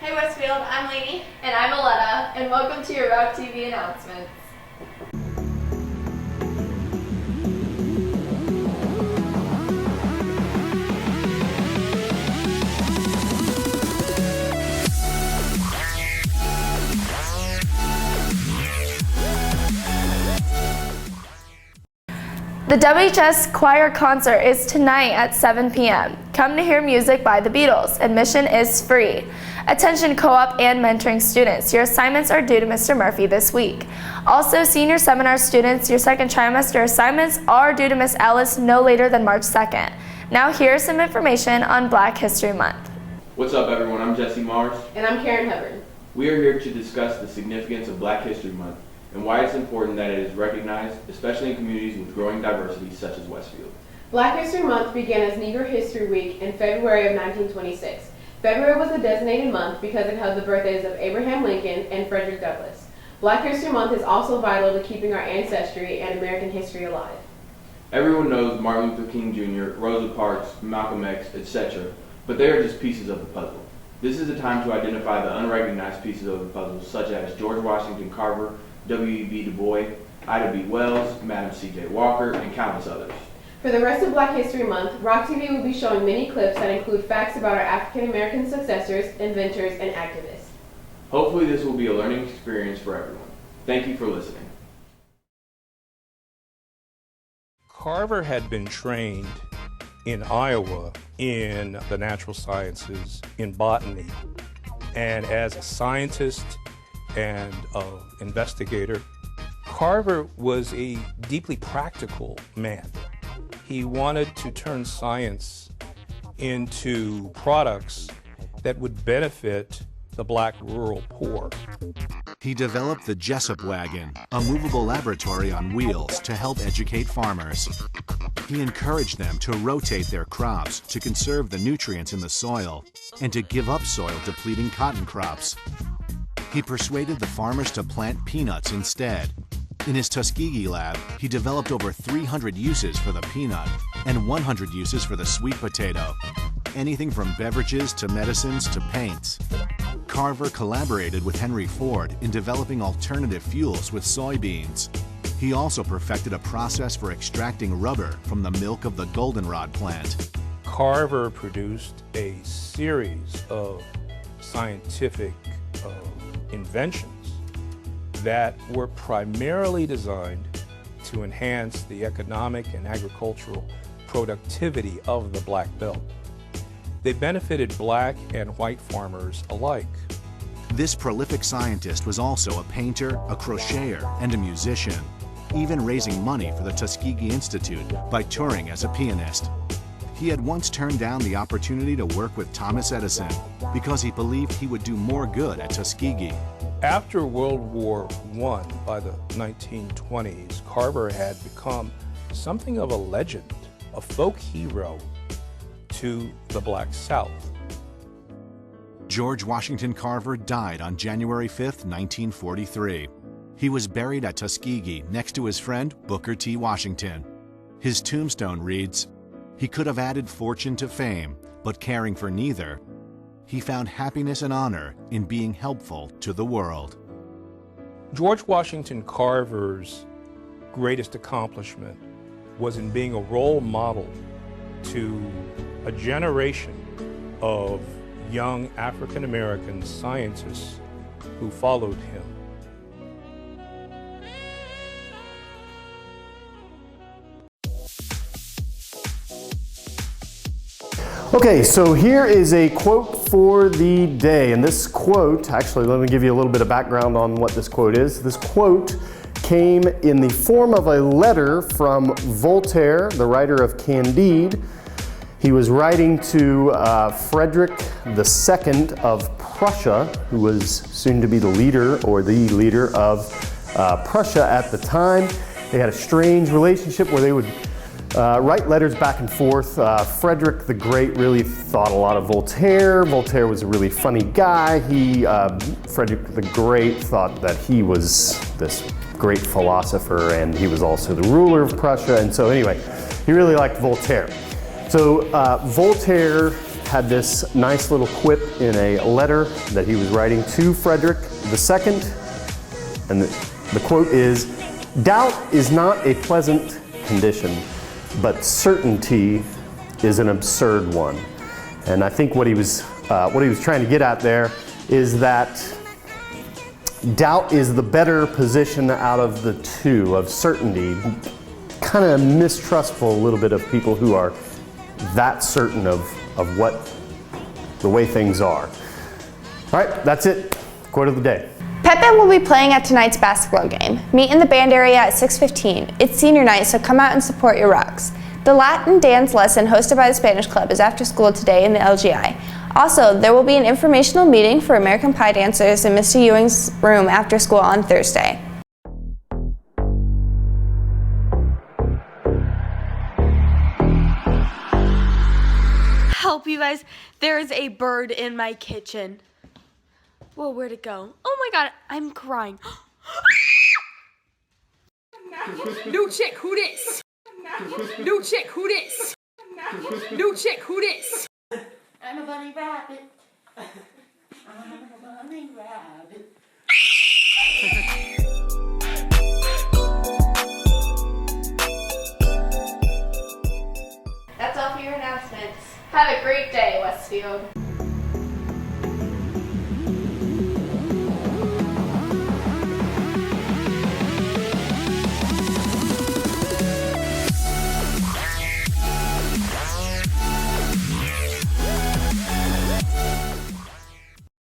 Hey Westfield, I'm Lainey. And I'm Aletta, and welcome to your Rocktv announcements. The WHS Choir Concert is tonight at 7 p.m. Come to hear music by the Beatles. Admission is free. Attention co-op and mentoring students. Your assignments are due to Mr. Murphy this week. Also, senior seminar students, your second trimester assignments are due to Miss Ellis no later than March 2nd. Now here's some information on Black History Month. What's up everyone, I'm Jesse Mars. And I'm Karen Hubbard. We are here to discuss the significance of Black History Month and why it's important that it is recognized, especially in communities with growing diversity such as Westfield. Black History Month began as Negro History Week in February of 1926. February was a designated month because it held the birthdays of Abraham Lincoln and Frederick Douglass. Black History Month is also vital to keeping our ancestry and American history alive. Everyone knows Martin Luther King Jr., Rosa Parks, Malcolm X, etc., but they are just pieces of the puzzle. This is a time to identify the unrecognized pieces of the puzzle, such as George Washington Carver, W.E.B. Du Bois, Ida B. Wells, Madam C.J. Walker, and countless others. For the rest of Black History Month, Rocktv will be showing many clips that include facts about our African American successors, inventors, and activists. Hopefully this will be a learning experience for everyone. Thank you for listening. Carver had been trained in Iowa in the natural sciences, in botany, and as a scientist and investigator, Carver was a deeply practical man. He wanted to turn science into products that would benefit the Black rural poor. He developed the Jessup Wagon, a movable laboratory on wheels to help educate farmers. He encouraged them to rotate their crops to conserve the nutrients in the soil and to give up soil-depleting cotton crops. He persuaded the farmers to plant peanuts instead. In his Tuskegee lab, he developed over 300 uses for the peanut and 100 uses for the sweet potato. Anything from beverages to medicines to paints. Carver collaborated with Henry Ford in developing alternative fuels with soybeans. He also perfected a process for extracting rubber from the milk of the goldenrod plant. Carver produced a series of scientific inventions that were primarily designed to enhance the economic and agricultural productivity of the Black Belt. They benefited Black and white farmers alike. This prolific scientist was also a painter, a crocheter, and a musician, even raising money for the Tuskegee Institute by touring as a pianist. He had once turned down the opportunity to work with Thomas Edison because he believed he would do more good at Tuskegee. After World War I, by the 1920s, Carver had become something of a legend, a folk hero to the Black South. George Washington Carver died on January 5, 1943. He was buried at Tuskegee next to his friend Booker T. Washington. His tombstone reads, "He could have added fortune to fame, but caring for neither, he found happiness and honor in being helpful to the world." George Washington Carver's greatest accomplishment was in being a role model to a generation of young African American scientists who followed him. Okay, so here is a quote for the day, and this quote, actually let me give you a little bit of background on what this quote is. This quote came in the form of a letter from Voltaire, the writer of Candide. He was writing to Frederick II of Prussia, who was soon to be the leader of Prussia at the time. They had a strange relationship where they would write letters back and forth. Frederick the Great really thought a lot of Voltaire. Voltaire was a really funny guy. Frederick the Great thought that he was this great philosopher and he was also the ruler of Prussia. And so anyway, he really liked Voltaire. So Voltaire had this nice little quip in a letter that he was writing to Frederick II, and the quote is, "Doubt is not a pleasant condition, but certainty is an absurd one." And I think what he was trying to get at there is that doubt is the better position out of the two, of certainty. Kind of mistrustful a little bit of people who are that certain of what the way things are. All right, that's it. Quote of the day. Pep Band will be playing at tonight's basketball game. Meet in the band area at 6:15. It's senior night, so come out and support your Rocks. The Latin dance lesson hosted by the Spanish Club is after school today in the LGI. Also, there will be an informational meeting for American Pie dancers in Mr. Ewing's room after school on Thursday. Help, you guys. There is a bird in my kitchen. Whoa, where'd it go? Oh my god, I'm crying. New chick, who this? New chick, who this? New chick, who this? I'm a bunny rabbit. I'm a bunny rabbit. That's all for your announcements. Have a great day, Westfield.